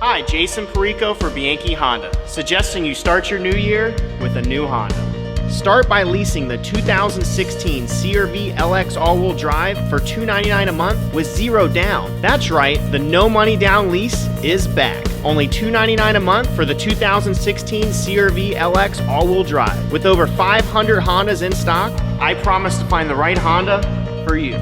Hi, Jason Perico for Bianchi Honda, suggesting you start your new year with a new Honda. Start by leasing the 2016 CR-V LX all-wheel drive for $299 a month with zero down. That's right, the no money down lease is back. Only $299 a month for the 2016 CR-V LX all-wheel drive. With over 500 Hondas in stock, I promise to find the right Honda for you.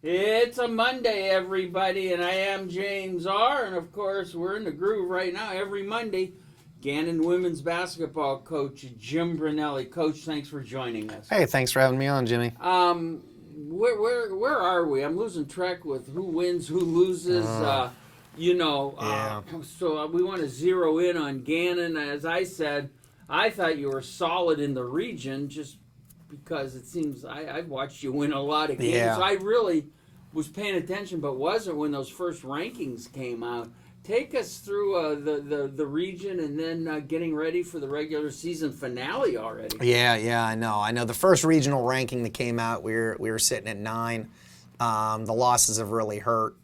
It's a Monday, everybody, and I am James R. And of course, we're in the groove right now. Every Monday, Gannon women's basketball coach Jim Brunelli. Coach, thanks for joining us. Hey, thanks for having me on, Jimmy. Where are we? I'm losing track with who wins, who loses. So we want to zero in on Gannon. As I said, I thought you were solid in the region, just because it seems I've watched you win a lot of games. Yeah. I really was paying attention, but wasn't when those first rankings came out. Take us through the region and then getting ready for the regular season finale already. Yeah, I know. The first regional ranking that came out, we were sitting at 9. The losses have really hurt.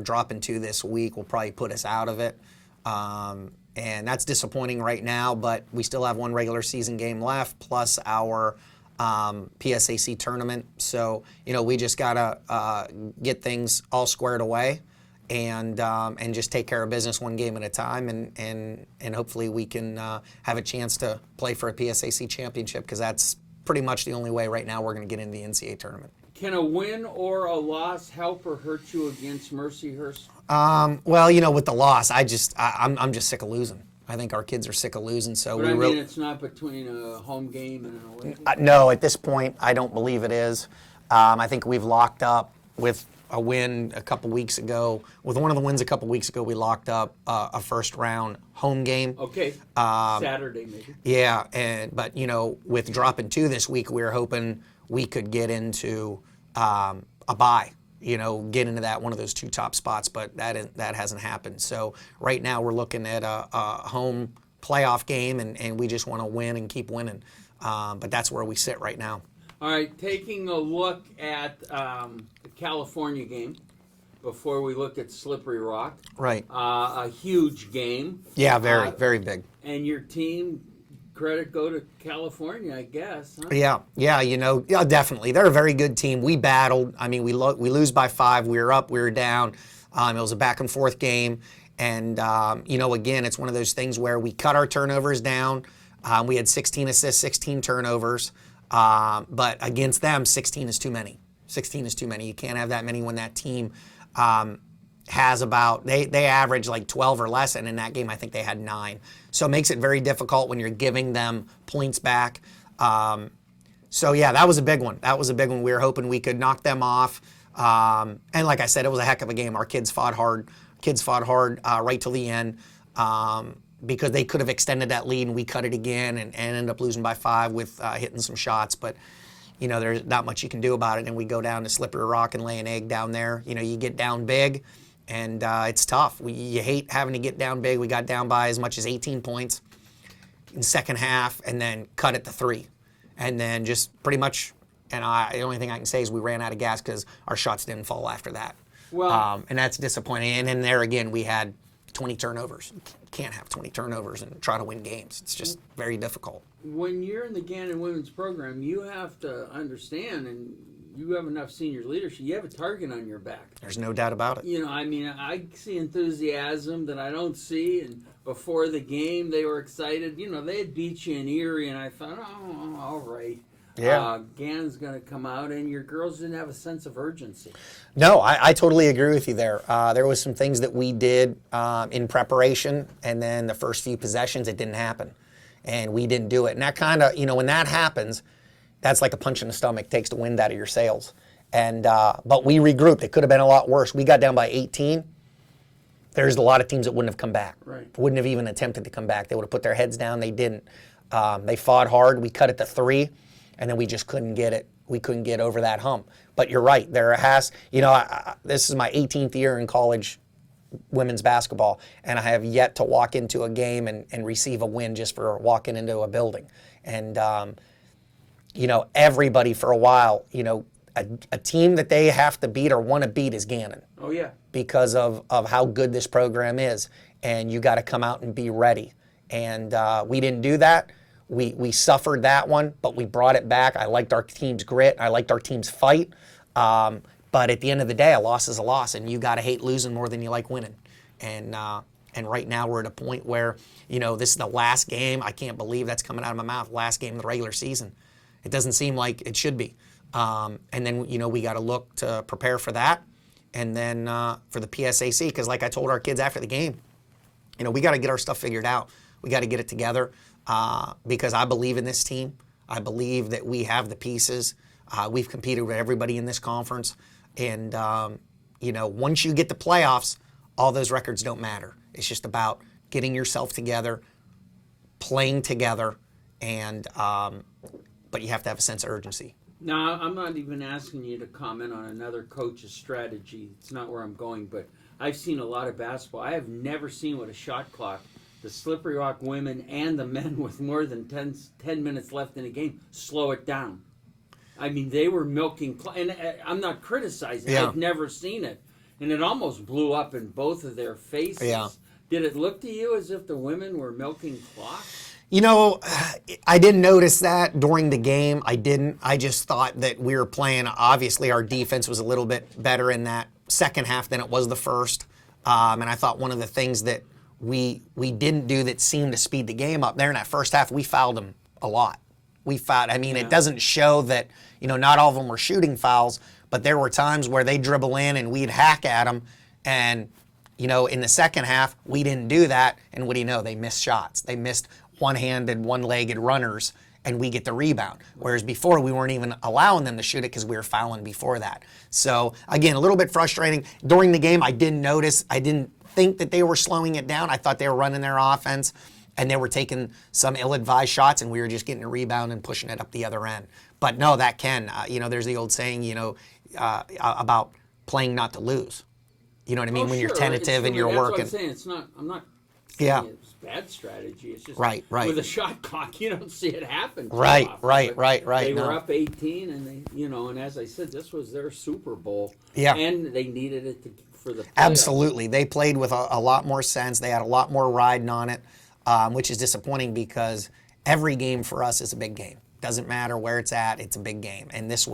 Dropping 2 this week will probably put us out of it. And that's disappointing right now, but we still have 1 regular season game left, plus our PSAC tournament. So, we just gotta get things all squared away and just take care of business 1 game at a time, and hopefully we can have a chance to play for a PSAC championship, because that's pretty much the only way right now we're going to get into the NCAA tournament. Can a win or a loss help or hurt you against Mercyhurst? Well, with the loss, I'm just sick of losing. I think our kids are sick of losing. So but it's not between a home game and an away game? No, at this point, I don't believe it is. I think we've locked up with a win a couple weeks ago. With one of the wins a couple weeks ago, we locked up a first-round home game. Okay, Saturday maybe. Yeah, but with dropping 2 this week, we were hoping we could get into a bye. Get into that one of those 2 top spots, but that hasn't happened. So right now we're looking at a home playoff game, and we just want to win and keep winning. But that's where we sit right now. All right, taking a look at the California game before we look at Slippery Rock. Right. A huge game. Yeah, very big. And your team, credit go to California, I guess. Huh? Yeah, definitely. They're a very good team. We battled. I mean, we lose by 5. We were up, we were down. It was a back and forth game. And, again, it's one of those things where we cut our turnovers down. We had 16 assists, 16 turnovers. But against them, 16 is too many. 16 is too many. You can't have that many when that team has about, they average like 12 or less, and in that game I think they had 9. So it makes it very difficult when you're giving them points back. So yeah, that was a big one. We were hoping we could knock them off. And like I said, it was a heck of a game. Our kids fought hard. Right till the end, because they could have extended that lead, and we cut it again and ended up losing by 5 with hitting some shots. But there's not much you can do about it, and we go down to Slippery Rock and lay an egg down there. You get down big, and it's tough. You hate having to get down big. We got down by as much as 18 points in the second half, and then cut it to 3. And then just pretty much, the only thing I can say is we ran out of gas because our shots didn't fall after that. Well, and that's disappointing. And then there again, we had 20 turnovers. You can't have 20 turnovers and try to win games. It's just very difficult. When you're in the Gannon women's program, you have to understand, and you have enough senior leadership, you have a target on your back. There's no doubt about it. I see enthusiasm that I don't see, and before the game, they were excited. They had beat you in Erie, and I thought, oh, all right. Yeah. Gannon's going to come out, and your girls didn't have a sense of urgency. No, I totally agree with you there. There was some things that we did in preparation, and then the first few possessions, it didn't happen. And we didn't do it. And that kind of, when that happens, that's like a punch in the stomach, takes the wind out of your sails. And but we regrouped. It could have been a lot worse. We got down by 18. There's a lot of teams that wouldn't have come back. Right. Wouldn't have even attempted to come back. They would have put their heads down. They didn't. They fought hard. We cut it to 3. And then we just couldn't get it. We couldn't get over that hump. But you're right. There has, this is my 18th year in college women's basketball, and I have yet to walk into a game and receive a win just for walking into a building. And, everybody for a while, a team that they have to beat or want to beat is Gannon. Oh, yeah. Because of how good this program is. And you got to come out and be ready. And we didn't do that. We suffered that one, but we brought it back. I liked our team's grit. I liked our team's fight. But at the end of the day, a loss is a loss, and you got to hate losing more than you like winning. And right now we're at a point where, this is the last game. I can't believe that's coming out of my mouth. Last game of the regular season. It doesn't seem like it should be. And then, we got to look to prepare for that. And then for the PSAC, because like I told our kids after the game, we got to get our stuff figured out. We got to get it together because I believe in this team. I believe that we have the pieces. We've competed with everybody in this conference. And, once you get the playoffs, all those records don't matter. It's just about getting yourself together, playing together, and but you have to have a sense of urgency. Now, I'm not even asking you to comment on another coach's strategy. It's not where I'm going, but I've seen a lot of basketball. I have never seen with a shot clock, the Slippery Rock women and the men with more than 10 minutes left in a game slow it down. I mean, they were milking, and I'm not criticizing. Yeah. I've never seen it. And it almost blew up in both of their faces. Yeah. Did it look to you as if the women were milking clocks? I didn't notice that during the game. I didn't. I just thought that we were playing, obviously our defense was a little bit better in that second half than it was the first. And I thought one of the things that we didn't do that seemed to speed the game up there in that first half, we fouled them a lot. It doesn't show that, not all of them were shooting fouls, but there were times where they dribble in and we'd hack at them. And, in the second half, we didn't do that. And what do you know? They missed shots. They missed one-handed, one-legged runners, and we get the rebound. Whereas before, we weren't even allowing them to shoot it because we were fouling before that. So, again, a little bit frustrating. During the game, I didn't think that they were slowing it down. I thought they were running their offense, and they were taking some ill-advised shots, and we were just getting a rebound and pushing it up the other end. But no, that can. There's the old saying, about playing not to lose. You know what I mean? When Sure. you're tentative and you're that's working. What I'm saying. I'm not saying it's bad strategy. It's just right. With a shot clock, you don't see it happen. Right. They were up 18, and they, and as I said, this was their Super Bowl. Yeah. And they needed it for the playoffs. Absolutely. They played with a lot more sense. They had a lot more riding on it, which is disappointing because every game for us is a big game. Doesn't matter where it's at, it's a big game. And this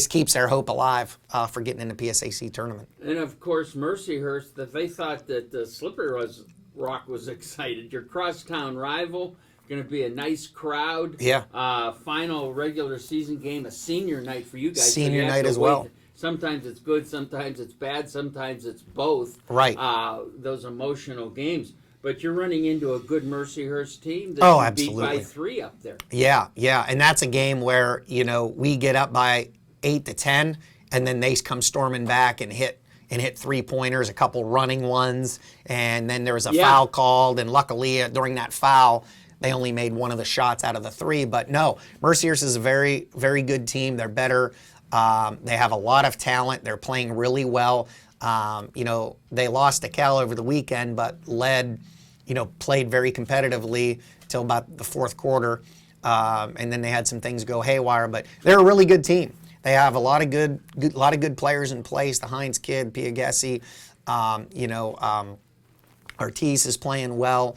keeps their hope alive for getting in the PSAC tournament. And of course, Mercyhurst, that they thought that the Slippery Rock was excited. Your crosstown rival, going to be a nice crowd. Yeah. Final regular season game, a senior night for you guys. Senior you have night to as wait. well. Sometimes it's good, sometimes it's bad, sometimes it's both. Right. Those emotional games. But you're running into a good Mercyhurst team that you beat absolutely. by 3 up there. Yeah. And that's a game where, we get up by 8 to 10, and then they come storming back and hit 3-pointers, a couple running ones, and then there was a foul called, and luckily during that foul, they only made one of the shots out of the 3. But no, Mercyhurst is a very, very good team. They're better. They have a lot of talent. They're playing really well. They lost to Cal over the weekend, but played very competitively till about the fourth quarter. And then they had some things go haywire, but they're a really good team. They have a lot of good players in place. The Hines kid, Piagessi, Ortiz is playing well.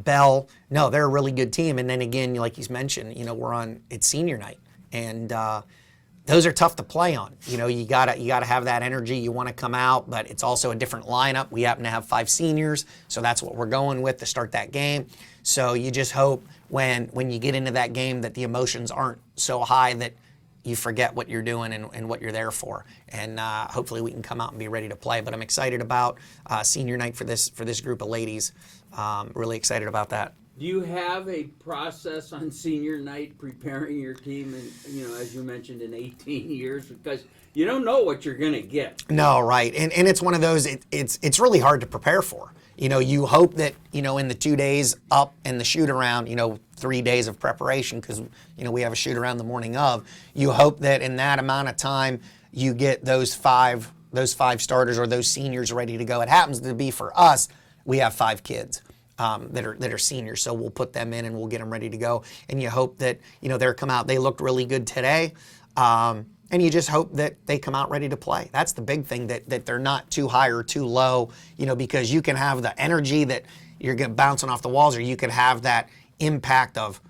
Bell, no, they're a really good team. And then again, like he's mentioned, it's senior night, and those are tough to play on. You gotta have that energy. You want to come out, but it's also a different lineup. We happen to have 5 seniors, so that's what we're going with to start that game. So you just hope when you get into that game that the emotions aren't so high that you forget what you're doing and what you're there for. And hopefully we can come out and be ready to play. But I'm excited about senior night for this group of ladies. Really excited about that. Do you have a process on senior night preparing your team, as you mentioned, in 18 years? Because you don't know what you're going to get. No, right. And it's one of those, it's really hard to prepare for. You hope that, in the 2 days up and the shoot around, 3 days of preparation, because, we have a shoot around the morning of, you hope that in that amount of time you get those five those 5 starters or those seniors ready to go. It happens to be for us, we have 5 kids that are seniors, so we'll put them in and we'll get them ready to go. And you hope that, they'll come out. They looked really good today. And you just hope that they come out ready to play. That's the big thing, that they're not too high or too low, because you can have the energy that you're bouncing off the walls, or you could have that impact of,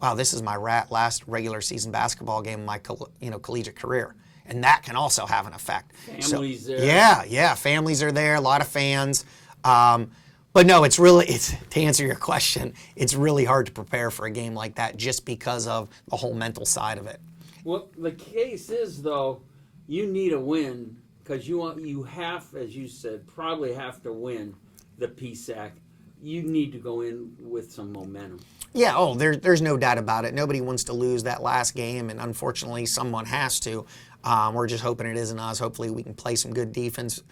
wow, this is my last regular season basketball game of my collegiate career. And that can also have an effect. Families there. Yeah, families are there, a lot of fans. But no, to answer your question, it's really hard to prepare for a game like that just because of the whole mental side of it. Well, the case is, though, you need a win because you have, as you said, probably have to win the PSAC. You need to go in with some momentum. Yeah, there's no doubt about it. Nobody wants to lose that last game, and unfortunately someone has to. We're just hoping it isn't us. Hopefully we can play some good defense,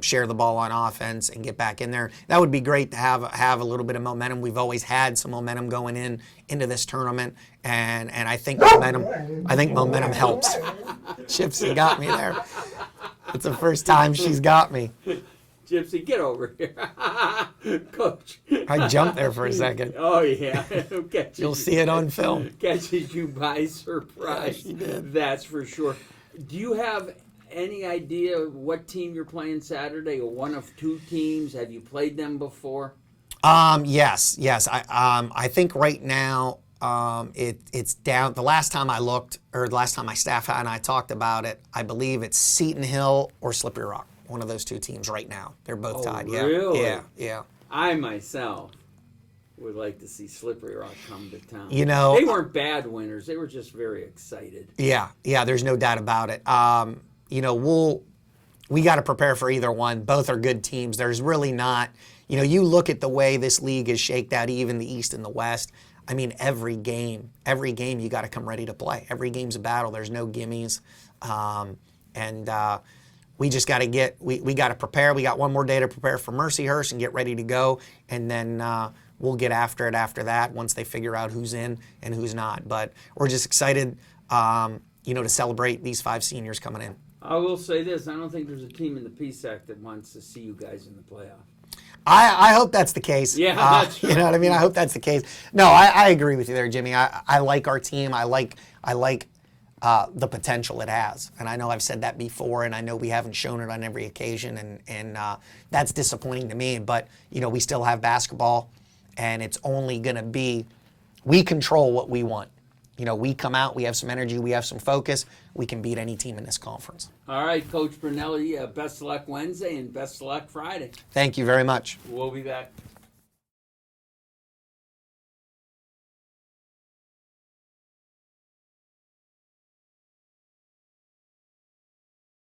share the ball on offense, and get back in there. That would be great to have a little bit of momentum. We've always had some momentum going into this tournament, and I think momentum helps. Gypsy got me there. It's the first time she's got me. Gypsy, get over here. Coach. I jumped there for a second. Oh, yeah. You'll see it on film. Catches you by surprise. Yeah, she did. That's for sure. Do you have any idea what team you're playing Saturday, or one of 2 teams? Have you played them before? Yes. I think right now it's down. The last time I looked, or the last time my staff and I talked about it, I believe it's Seton Hill or Slippery Rock. One of those 2 teams right now. They're both tied. Yeah. Really? Yeah. I myself would like to see Slippery Rock come to town. They weren't bad winners. They were just very excited. Yeah. There's no doubt about it. We got to prepare for either one. Both are good teams. There's really not. You look at the way this league is shaked out, even the East and the West. I mean, every game you got to come ready to play. Every game's a battle. There's no gimmies, we just got to we got to prepare. We got one more day to prepare for Mercyhurst and get ready to go, and then we'll get after it after that once they figure out who's in and who's not. But we're just excited, to celebrate these 5 seniors coming in. I will say this: I don't think there's a team in the PSAC that wants to see you guys in the playoff. I hope that's the case. Yeah, that's you know what I mean. I hope that's the case. No, I agree with you there, Jimmy. I like our team. I like the potential it has. And I know I've said that before, and I know we haven't shown it on every occasion, and that's disappointing to me. But, we still have basketball, and it's only going to be, we control what we want. We come out, we have some energy, we have some focus, we can beat any team in this conference. All right, Coach Brunelli, best of luck Wednesday and best of luck Friday. Thank you very much. We'll be back.